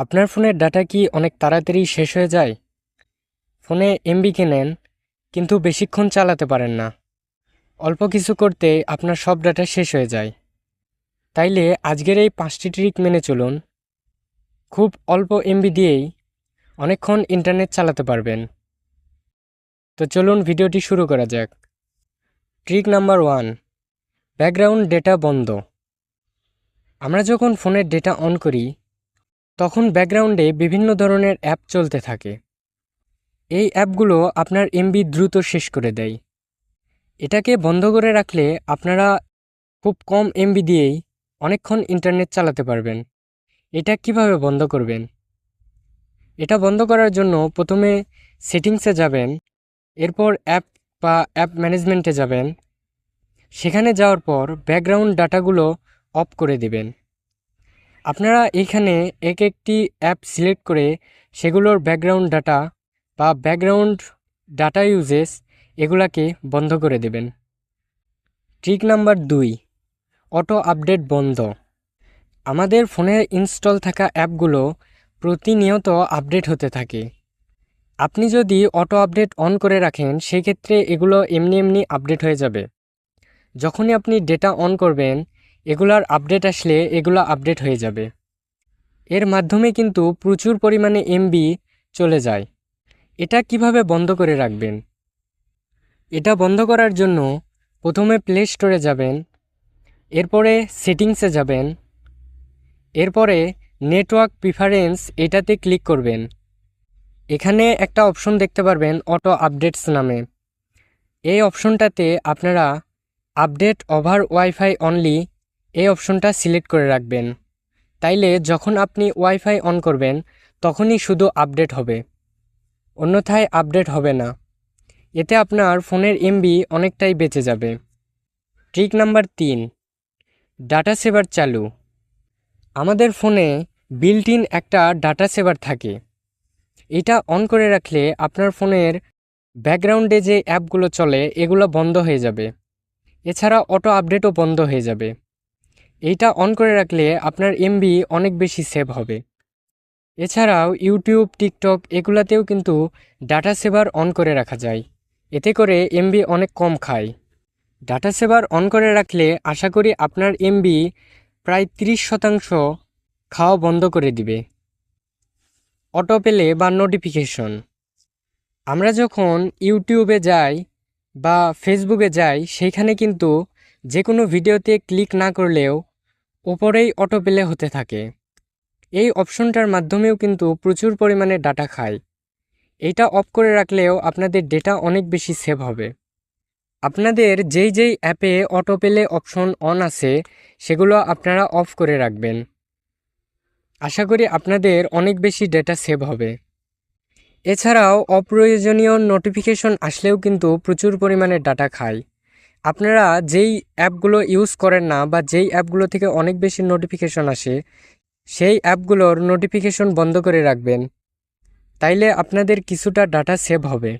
আপনার ফোনের ডাটা কি অনেক তাড়াতাড়ি শেষ হয়ে যায়? ফোনে এমবি কেনেন কিন্তু বেশিক্ষণ চালাতে পারেন না। অল্প কিছু করতে আপনার সব ডাটা শেষ হয়ে যায়। তাইলে আজকের এই 5টি ট্রিক মেনে চলুন। খুব অল্প এমবি দিয়েই অনেকক্ষণ ইন্টারনেট চালাতে পারবেন। তো চলুন ভিডিওটি শুরু করা যাক। ট্রিক নাম্বার 1, ব্যাকগ্রাউন্ড ডেটা বন্ধ। আমরা যখন ফোনের ডেটা অন করি তখন ব্যাকগ্রাউন্ডে বিভিন্ন ধরনের অ্যাপ চলতে থাকে। এই অ্যাপগুলো আপনার এমবি দ্রুত শেষ করে দেয়। এটাকে বন্ধ করে রাখলে আপনারা খুব কম এমবি দিয়েই অনেকক্ষণ ইন্টারনেট চালাতে পারবেন। এটা কিভাবে বন্ধ করবেন? এটা বন্ধ করার জন্য প্রথমে সেটিংসে যাবেন, এরপর অ্যাপ ম্যানেজমেন্টে যাবেন। সেখানে যাওয়ার পর ব্যাকগ্রাউন্ড ডাটাগুলো অফ করে দিবেন। আপনারা এখানে একটি অ্যাপ সিলেক্ট করে সেগুলোর ব্যাকগ্রাউন্ড ডাটা বা ব্যাকগ্রাউন্ড ডাটা ইউজেস এগুলাকে বন্ধ করে দেবেন। ট্রিক নাম্বার 2, অটো আপডেট বন্ধ। আমাদের ফোনে ইনস্টল থাকা অ্যাপগুলো প্রতিনিয়ত আপডেট হতে থাকে। আপনি যদি অটো আপডেট অন করে রাখেন সেক্ষেত্রে এগুলো এমনি এমনি আপডেট হয়ে যাবে। যখনই আপনি ডেটা অন করবেন এগুলার আপডেট আসলে এগুলো আপডেট হয়ে যাবে। এর মাধ্যমে কিন্তু প্রচুর পরিমাণে এমবি চলে যায়। এটা কিভাবে বন্ধ করে রাখবেন? এটা বন্ধ করার জন্য প্রথমে প্লে স্টোরে যাবেন, এরপরে সেটিংসে যাবেন, এরপরে নেটওয়ার্ক প্রিফারেন্স এটাতে ক্লিক করবেন। এখানে একটা অপশন দেখতে পারবেন অটো আপডেটস নামে। এই অপশনটাতে আপনারা আপডেট ওভার ওয়াইফাই অনলি এই অপশনটা সিলেক্ট করে রাখবেন। তাইলে যখন আপনি ওয়াইফাই অন করবেন তখনই শুধু আপডেট হবে, অন্যথায় আপডেট হবে না। এতে আপনার ফোনের এমবি অনেকটাই বেঁচে যাবে। ট্রিক নাম্বার 3, ডাটা সেভার চালু। আমাদের ফোনে বিল্ট ইন একটা ডাটা সেভার থাকে। এটা অন করে রাখলে আপনার ফোনের ব্যাকগ্রাউন্ডে যে অ্যাপগুলো চলে এগুলো বন্ধ হয়ে যাবে। এছাড়া অটো আপডেটও বন্ধ হয়ে যাবে। এইটা অন করে রাখলে আপনার এমবি অনেক বেশি সেভ হবে। এছাড়াও ইউটিউব, টিকটক এগুলাতেও কিন্তু ডাটা সেভার অন করে রাখা যায়। এতে করে এমবি অনেক কম খায়। ডাটা সেভার অন করে রাখলে আশা করি আপনার এমবি প্রায় 30% খাওয়া বন্ধ করে দিবে। অটো পেলে বা নোটিফিকেশন। আমরা যখন ইউটিউবে যাই বা ফেসবুকে যাই সেইখানে কিন্তু যে কোনো ভিডিওতে ক্লিক না করলেও ওপরেই অটো পেলে হতে থাকে। এই অপশনটার মাধ্যমেও কিন্তু প্রচুর পরিমাণে ডাটা খায়। এইটা অফ করে রাখলেও আপনাদের ডেটা অনেক বেশি সেভ হবে। আপনাদের যেই অ্যাপে অটো পেলে অপশন অন আছে সেগুলো আপনারা অফ করে রাখবেন। আশা করি আপনাদের অনেক বেশি ডেটা সেভ হবে। এছাড়াও অপ্রয়োজনীয় নোটিফিকেশন আসলেও কিন্তু প্রচুর পরিমাণে ডাটা খায়। আপনারা যেই অ্যাপগুলো ইউজ করেন না বা যেই অ্যাপগুলো থেকে অনেক বেশি নোটিফিকেশন আসে সেই অ্যাপগুলোর নোটিফিকেশন বন্ধ করে রাখবেন। তাইলে আপনাদের কিছুটা ডাটা সেভ হবে।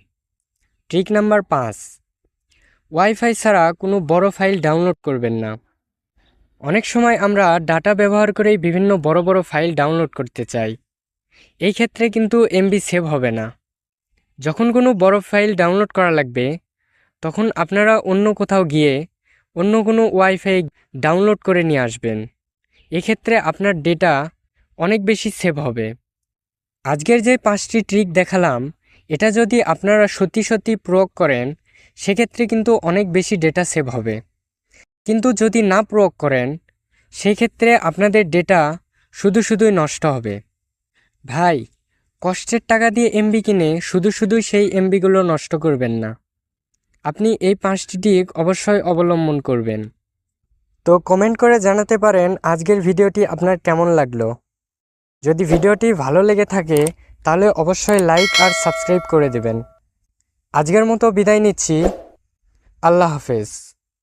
ট্রিক নাম্বার 5, ওয়াইফাই ছাড়া কোনো বড় ফাইল ডাউনলোড করবেন না। অনেক সময় আমরা ডাটা ব্যবহার করেই বিভিন্ন বড় বড় ফাইল ডাউনলোড করতে চাই। এই ক্ষেত্রে কিন্তু এমবি সেভ হবে না। যখন কোনো বড় ফাইল ডাউনলোড করা লাগবে তখন আপনারা অন্য কোথাও গিয়ে অন্য কোনো ওয়াইফাই ডাউনলোড করে নিয়ে আসবেন। এক্ষেত্রে আপনার ডেটা অনেক বেশি সেভ হবে। আজকের যে 5টি ট্রিক দেখালাম এটা যদি আপনারা সত্যি সত্যি প্রয়োগ করেন সেক্ষেত্রে কিন্তু অনেক বেশি ডেটা সেভ হবে। কিন্তু যদি না প্রয়োগ করেন সেক্ষেত্রে আপনাদের ডেটা শুধুই নষ্ট হবে। ভাই, কষ্টের টাকা দিয়ে এমবি কিনে শুধুই সেই এমবিগুলো নষ্ট করবেন না। আপনি এই 5টি ট্রিক অবশ্যই অবলম্বন করবেন। তো কমেন্ট করে জানাতে পারেন আজকের ভিডিওটি আপনার কেমন লাগলো। যদি ভিডিওটি ভালো লেগে থাকে তাহলে অবশ্যই লাইক আর সাবস্ক্রাইব করে দেবেন। আজকের মতো বিদায় নিচ্ছি। আল্লাহ হাফেজ।